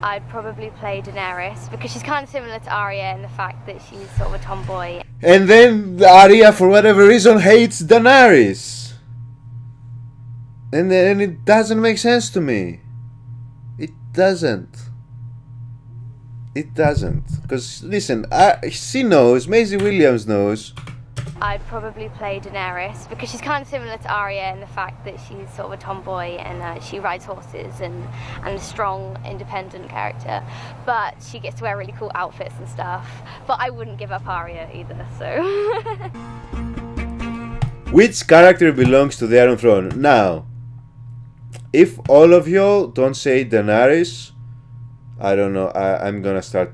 I'd probably play Daenerys because she's kind of similar to Arya in the fact that she's sort of a tomboy. And then Arya, for whatever reason, hates Daenerys. And it doesn't make sense to me. It doesn't. It doesn't. Because, listen, she knows, Maisie Williams knows. I'd probably play Daenerys because she's kind of similar to Arya in the fact that she's sort of a tomboy and she rides horses and a strong, independent character. But she gets to wear really cool outfits and stuff. But I wouldn't give up Arya either, so... Which character belongs to the Iron Throne? Now, if all of you don't say Daenerys, I don't know. I'm gonna start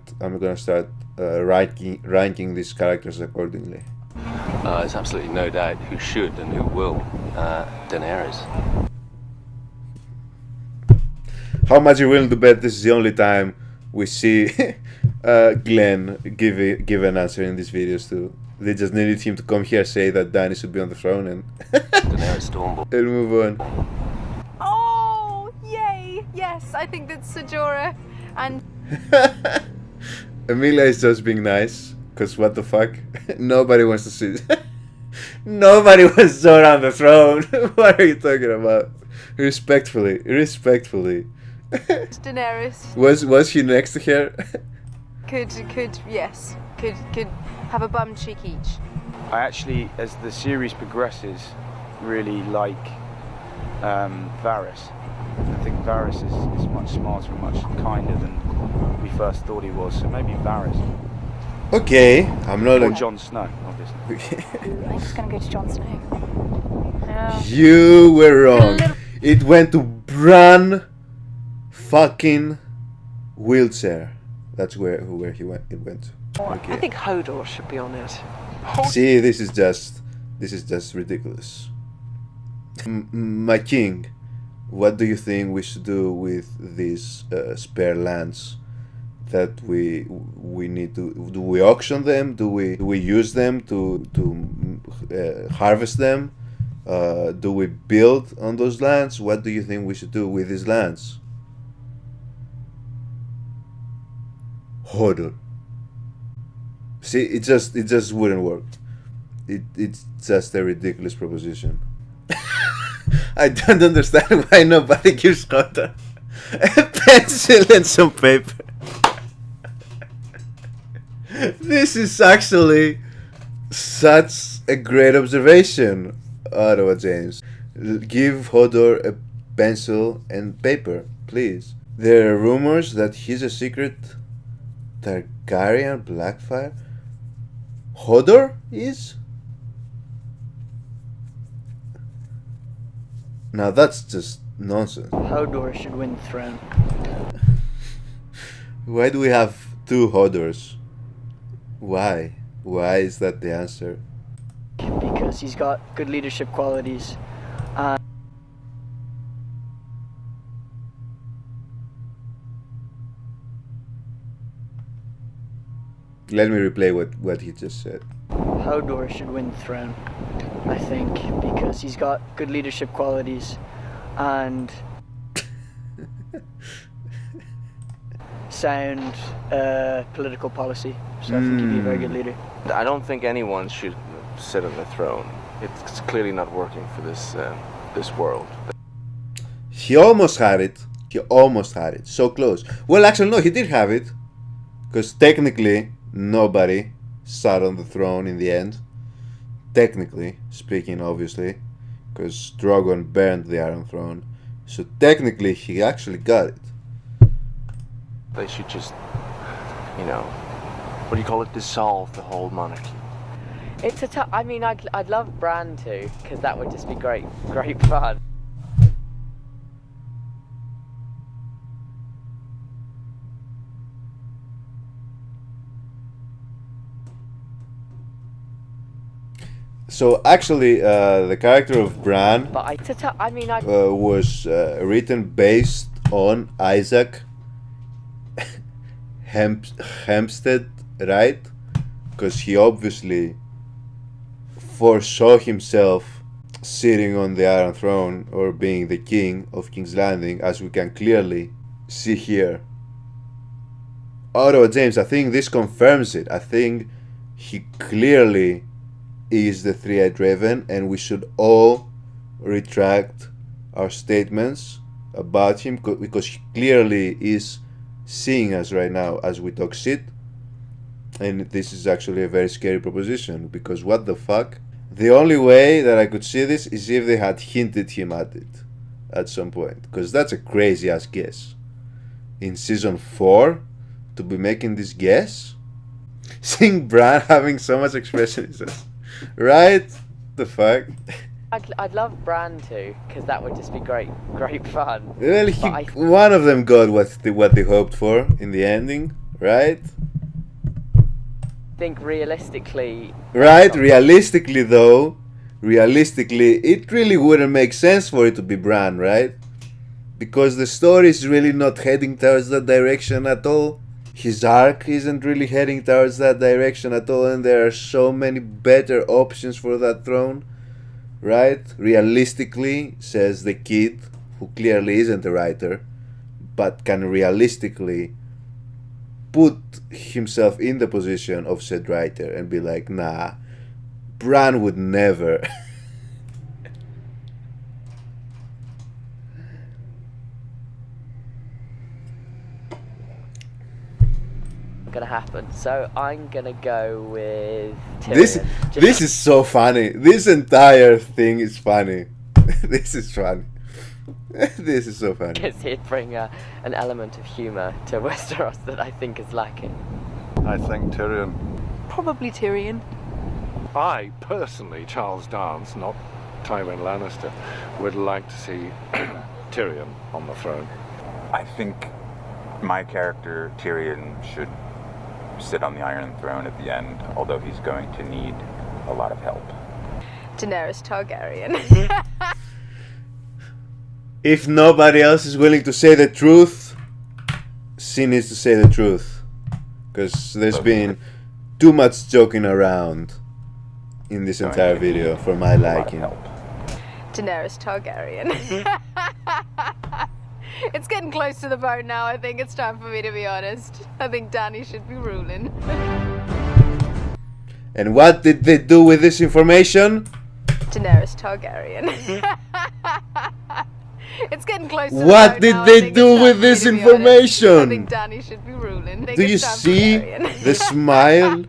ranking these characters accordingly. There's absolutely no doubt who should and who will. Daenerys. How much are you willing to bet this is the only time we see Glenn give an answer in these videos too? They just needed him to come here, say that Dany should be on the throne, and Daenerys Stormborn. and move on. Oh, yay! Yes, I think that's Jorah. And Emilia is just being nice, cause what the fuck? Nobody wants to see. Nobody wants Jorah on the throne. What are you talking about? Respectfully. Daenerys Was he next to her? could have a bum cheek each. I actually, as the series progresses, really like Varys. I think Varys is much smarter and much kinder than we first thought he was. So maybe Varys. Okay, I'm not Or a... Jon Snow, obviously. I'm just gonna go to Jon Snow. You were wrong. It went to Bran fucking wheelchair. That's where he went. It went to. Okay. I think Hodor should be on it. See, this is just ridiculous. My king, what do you think we should do with these spare lands that we need to? Do we auction them? Do we use them to harvest them? Do we build on those lands? What do you think we should do with these lands? Hodor. See, it just wouldn't work. It's just a ridiculous proposition. I don't understand why nobody gives Hodor a pencil and some paper. This is actually such a great observation, Ottawa James. Give Hodor a pencil and paper, please. There are rumors that he's a secret Targaryen Blackfire. Hodor is? Now that's just nonsense. Hodor should win the throne. Why do we have two Hodors? Why? Why is that the answer? Because he's got good leadership qualities. Let me replay what he just said. Hodor should win the throne, I think, because he's got good leadership qualities and sound political policy. So I think he'd be a very good leader. I don't think anyone should sit on the throne. It's clearly not working for this world. He almost had it. So close. Well, actually, no, he did have it. Because technically, nobody sat on the throne in the end. Technically speaking, obviously. Because Drogon burned the Iron Throne. So technically, he actually got it. They should just, what do you call it? Dissolve the whole monarchy. It's a tough. I mean, I'd love Bran to, because that would just be great fun. So actually, the character of Bran But was written based on Isaac Hempstead, right? Because he obviously foresaw himself sitting on the Iron Throne or being the king of King's Landing, as we can clearly see here Otto James, I think this confirms it. I think he clearly is the three-eyed raven, and we should all retract our statements about him, because he clearly is seeing us right now as we talk shit. And this is actually a very scary proposition, because what the fuck? The only way that I could see this is if they had hinted him at it at some point, because that's a crazy ass guess. In season 4, to be making this guess, seeing Bran having so much expressionism, right? The fuck? I'd love Bran too, because that would just be great fun. Well, one of them got what they hoped for in the ending, right? I think realistically... Right, realistically, it really wouldn't make sense for it to be Bran, right? Because the story is really not heading towards that direction at all. His arc isn't really heading towards that direction at all, and there are so many better options for that throne, right? Realistically, says the kid, who clearly isn't a writer, but can realistically put himself in the position of said writer and be like, nah, Bran would never. Gonna happen, so I'm gonna go with Tyrion. This is so funny. This entire thing is funny. This is funny. This is so funny. Because he'd bring an element of humour to Westeros that I think is lacking. I think Tyrion. Probably Tyrion. I personally, Charles Dance, not Tywin Lannister, would like to see Tyrion on the throne. I think my character, Tyrion, should sit on the Iron Throne at the end, although he's going to need a lot of help. Daenerys Targaryen. If nobody else is willing to say the truth, she needs to say the truth. Because there's been too much joking around in this entire video for my liking. Daenerys Targaryen. It's getting close to the vote now. I think it's time for me to be honest. I think Dany should be ruling. And what did they do with this information? Daenerys Targaryen. It's getting close to the What vote did now. they do with this I think information? Dany should be ruling. Do you see the smile?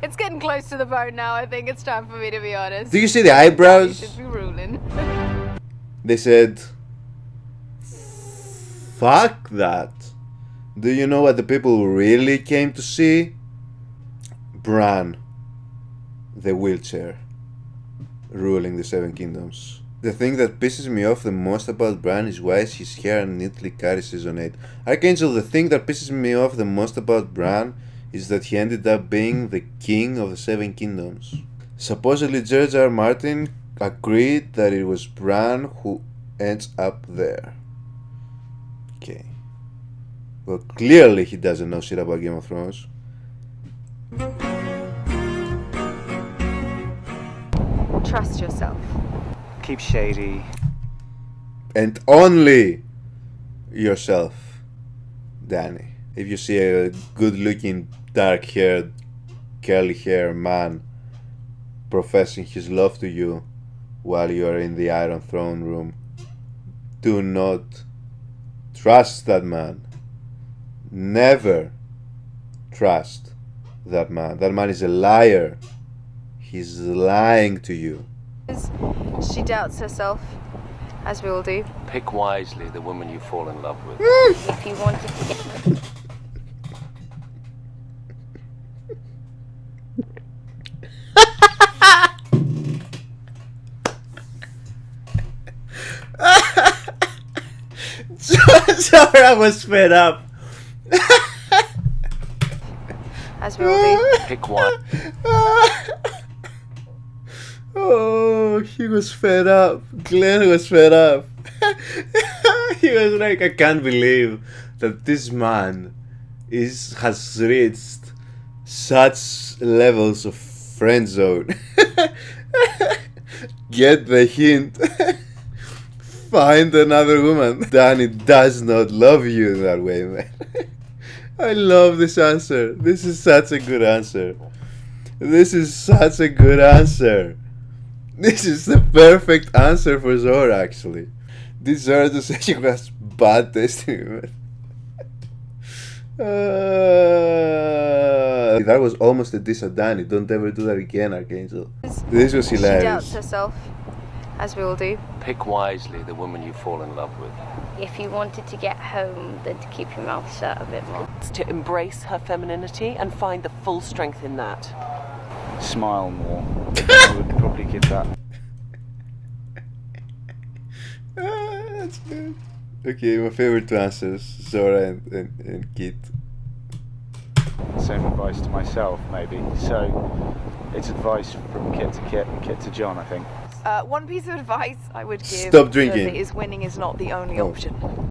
It's getting close to the vote now. I think it's time for me to be honest. Do you see the Dany eyebrows? should be ruling. They said, fuck that. Do you know what the people really came to see? Bran, the wheelchair, ruling the Seven Kingdoms. The thing that pisses me off the most about Bran is why his hair neatly carries season 8. Archangel, the thing that pisses me off the most about Bran is that he ended up being the king of the Seven Kingdoms. Supposedly George R. R. Martin agreed that it was Bran who ends up there. Okay. Well, clearly he doesn't know shit about Game of Thrones. Trust yourself. Keep shady. And only yourself, Dany. If you see a good-looking, dark-haired, curly-haired man professing his love to you while you are in the Iron Throne room, do not trust that man. Never trust that man. That man is a liar. He's lying to you. She doubts herself, as we all do. Pick wisely the woman you fall in love with. If you wanted to get... Sorry, I was fed up. As we all do. Pick one. Oh, he was fed up. Glenn was fed up. He was like, I can't believe that this man has reached such levels of friend zone. Get the hint. Find another woman. Dany does not love you in that way, man. I love this answer. This is such a good answer. This is such a good answer. This is the perfect answer for Zora, actually. This Zora to say she has bad tasting. That was almost a diss at Danny. Don't ever do that again, Archangel. This was She hilarious. doubts herself, as we all do. Pick wisely the woman you fall in love with. If you wanted to get home, then to keep your mouth shut a bit more. To embrace her femininity and find the full strength in that. Smile more. I would probably give that. That's good. Okay, my favorite two answers, Zora and Kit. Same advice to myself, maybe. So it's advice from Kit to Kit and Kit to John, I think. One piece of advice I would give Stop drinking. is winning is not the only Oh. option.